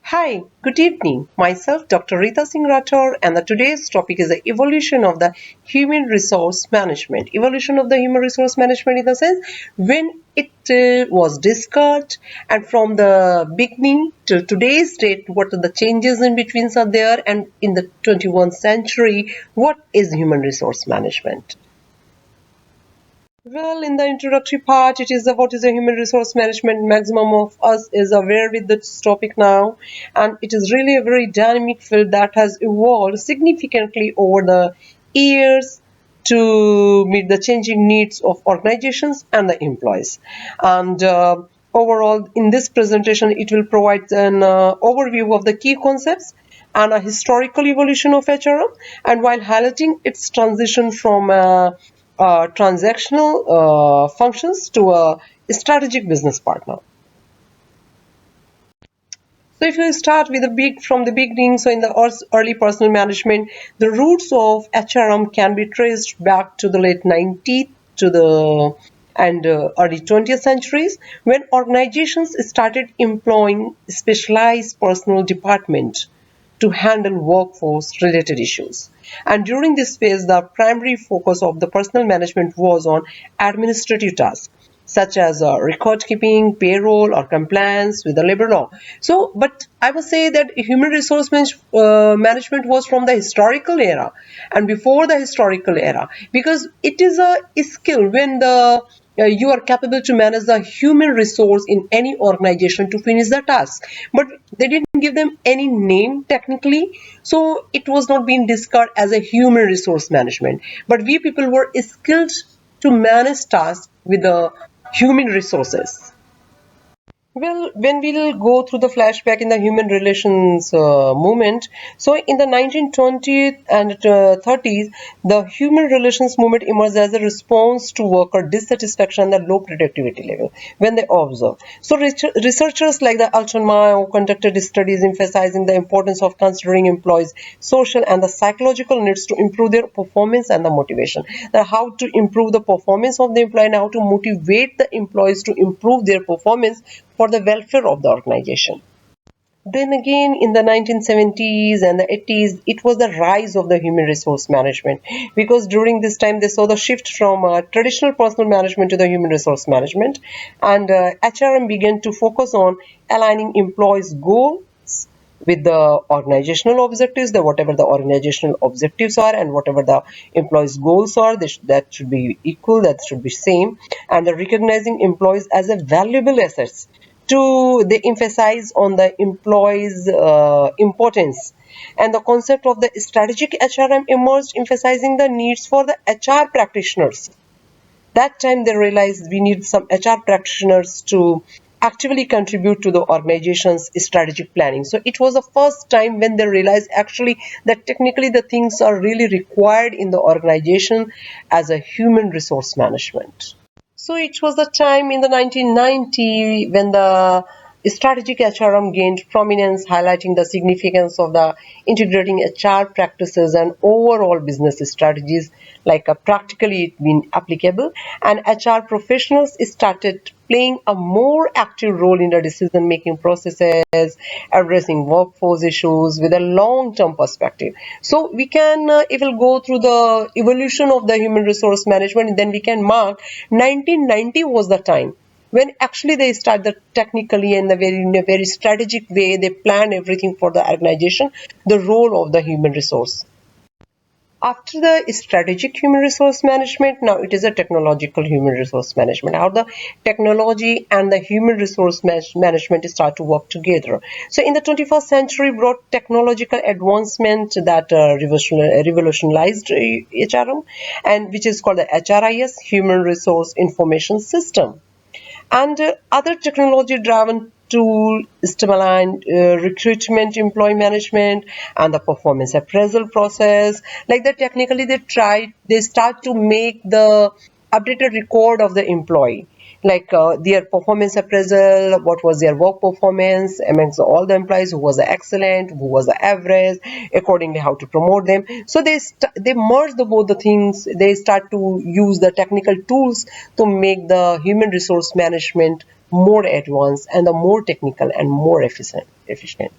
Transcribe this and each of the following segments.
Hi, good evening. Myself, Dr. Rita Singh Rathore, and today's topic is the evolution of the human resource management. Evolution of the human resource management in the sense when it was discussed, and from the beginning to today's date, what are the changes in between are there, and in the 21st century, what is human resource management? Well, in the introductory part, it is what is a human resource management. Maximum of us is aware with this topic now, and it is really a very dynamic field that has evolved significantly over the years to meet the changing needs of organizations and the employees. And overall, in this presentation, it will provide an overview of the key concepts and a historical evolution of HRM, and while highlighting its transition from transactional functions to a strategic business partner. So if you start with the from the beginning, so in the early personal management, the roots of HRM can be traced back to the late 19th to the and early 20th centuries when organizations started employing specialized personal department to handle workforce related issues. And during this phase, the primary focus of the personal management was on administrative tasks such as record keeping, payroll, or compliance with the labor law. So, but I must say that human resource management was from the historical era and before the historical era because it is a skill when the you are capable to manage the human resource in any organization to finish the task, but they didn't give them any name technically, so it was not being discarded as a human resource management, but we people were skilled to manage tasks with the human resources. Well, when we'll go through the flashback in the human relations movement, so in the 1920s and 30s, the human relations movement emerged as a response to worker dissatisfaction and the low productivity level when they observe. So researchers like the Alton Mayo conducted studies emphasizing the importance of considering employees' social and the psychological needs to improve their performance and the motivation. Now, how to improve the performance of the employee and how to motivate the employees to improve their performance for the welfare of the organization. Then again, in the 1970s and the 80s, it was the rise of the human resource management because during this time they saw the shift from traditional personal management to the human resource management, and HRM began to focus on aligning employees' goals with the organizational objectives, the whatever the organizational objectives are and whatever the employees goals are, that should be equal, that should be same, and the recognizing employees as a valuable assets to they emphasize on the employees importance, and the concept of the strategic HRM emerged emphasizing the needs for the HR practitioners. That time they realized we need some HR practitioners to actively contribute to the organization's strategic planning. So it was the first time when they realized actually that technically the things are really required in the organization as a human resource management. So it was the time in the 1990 when the strategic HRM gained prominence, highlighting the significance of the integrating HR practices and overall business strategies, like practically it being applicable. And HR professionals started playing a more active role in the decision-making processes, addressing workforce issues with a long-term perspective. So we can, if we'll go through the evolution of the human resource management, then we can mark 1990 was the time when actually they started technically and in a very strategic way they plan everything for the organization, the role of the human resource. After the strategic human resource management, now it is a technological human resource management. How the technology and the human resource management start to work together. So in the 21st century brought technological advancement that revolutionized HRM, and which is called the HRIS, Human Resource Information System, and other technology driven tool streamline recruitment, employee management, and the performance appraisal process. Like that, technically they start to make the updated record of the employee, like their performance appraisal, what was their work performance amongst all the employees, who was the excellent, who was the average, accordingly how to promote them. So they merge both the things. They start to use the technical tools to make the human resource management more advanced and the more technical and more efficient.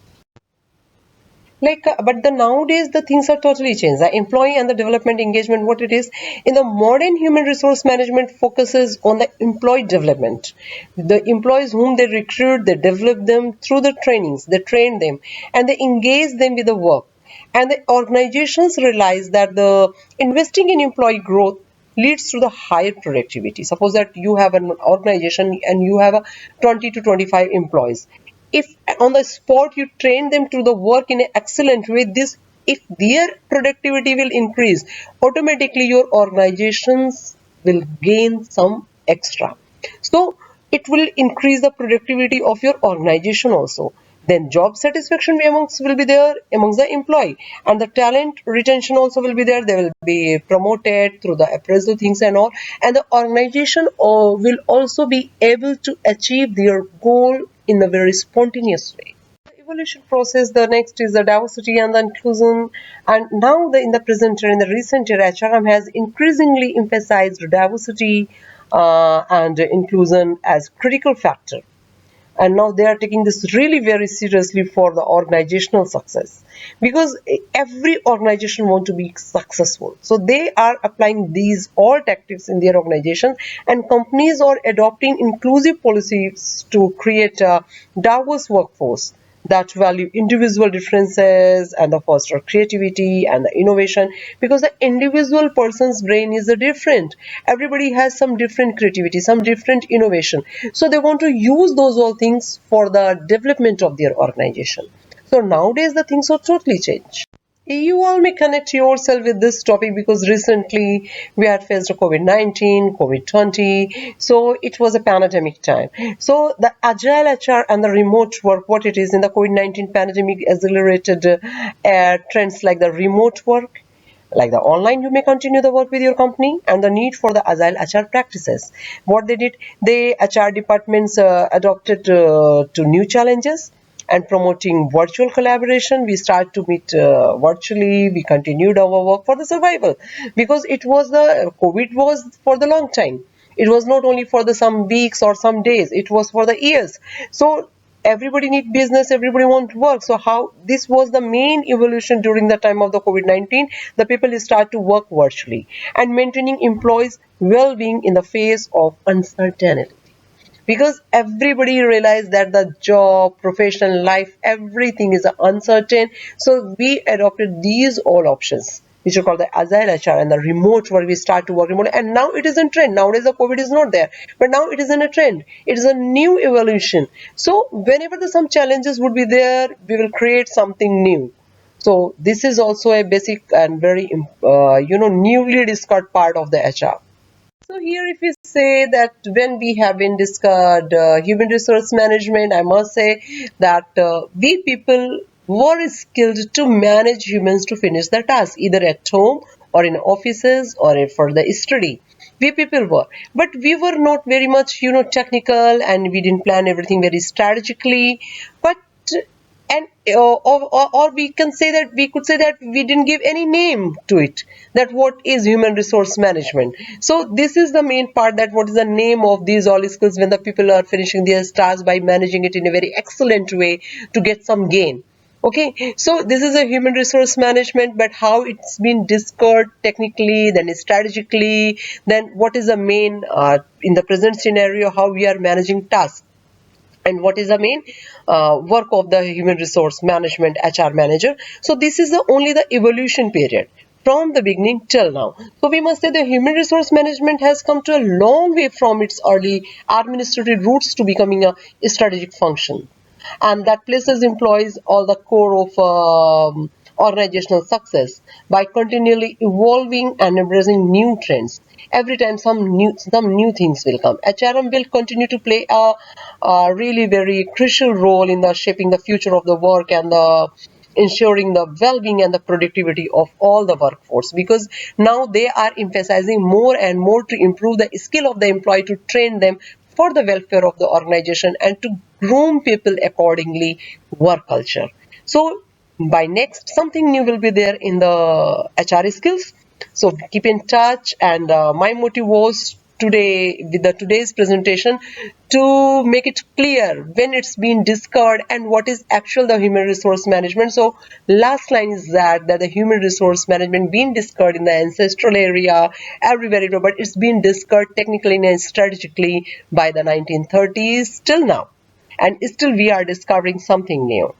But the nowadays the things are totally changed. The employee and the development engagement, what it is in the modern human resource management focuses on the employee development. The employees whom they recruit, they develop them through the trainings, they train them, and they engage them with the work. And the organizations realize that the investing in employee growth leads to the higher productivity. Suppose that you have an organization and you have a 20 to 25 employees. If on the spot you train them to the work in an excellent way, this if their productivity will increase, automatically your organizations will gain some extra. So it will increase the productivity of your organization also. Then job satisfaction amongst will be there amongst the employee, and the talent retention also will be there. They will be promoted through the appraisal things and all, and the organization will also be able to achieve their goal in a very spontaneous way. Evolution process, the next is the diversity and the inclusion. And now in the present year, in the recent year, HRM has increasingly emphasized diversity and inclusion as critical factor, and now they are taking this really very seriously for the organizational success, because every organization want to be successful, so they are applying these all tactics in their organization, and companies are adopting inclusive policies to create a diverse workforce that value individual differences and the foster creativity and the innovation, because the individual person's brain is a different. Everybody has some different creativity, some different innovation, so they want to use those all things for the development of their organization. So nowadays the things are totally changed. You all may connect yourself with this topic because recently we had faced COVID-19, COVID-20, so it was a pandemic time. So the agile HR and the remote work, what it is in the COVID-19 pandemic accelerated trends like the remote work, like the online you may continue the work with your company, and the need for the agile HR practices. What they did, the HR departments adopted to new challenges and promoting virtual collaboration. We start to meet virtually. We continued our work for the survival, because it was the COVID was for the long time. It was not only for the some weeks or some days, it was for the years. So everybody need business, everybody want to work. So how this was the main evolution during the time of the COVID-19. The people start to work virtually and maintaining employees well-being in the face of uncertainty, because everybody realized that the job, professional life, everything is uncertain. So we adopted these all options, which are called the agile HR and the remote, where we start to work remote. And now it is in trend. Nowadays the COVID is not there, but now it is in a trend. It is a new evolution. So whenever some challenges would be there, we will create something new. So this is also a basic and very newly discovered part of the HR. So here if we say that when we have been discussed human resource management, I must say that we people were skilled to manage humans to finish the task, either at home or in offices or for the study. We people were, but we were not very much, technical, and we didn't plan everything very strategically. But and or we can say that we could say that we didn't give any name to it, that what is human resource management. So this is the main part, that what is the name of these all skills when the people are finishing their tasks by managing it in a very excellent way to get some gain. Okay, so this is a human resource management, but how it's been discovered technically, then strategically, then what is the main in the present scenario, how we are managing tasks, and what is the main work of the human resource management HR manager. So this is the only the evolution period from the beginning till now. So we must say the human resource management has come to a long way from its early administrative roots to becoming a strategic function, and that places employees all the core of organizational success by continually evolving and embracing new trends. Every time some new things will come, HRM will continue to play a really very crucial role in the shaping the future of the work and the ensuring the well-being and the productivity of all the workforce, because now they are emphasizing more and more to improve the skill of the employee, to train them for the welfare of the organization, and to groom people accordingly work culture. So by next something new will be there in the HR skills. So keep in touch, and my motive was today with the today's presentation to make it clear when it's been discovered and what is actual the human resource management. So last line is that the human resource management been discovered in the ancestral area everywhere, but it's been discovered technically and strategically by the 1930s till now, and still we are discovering something new.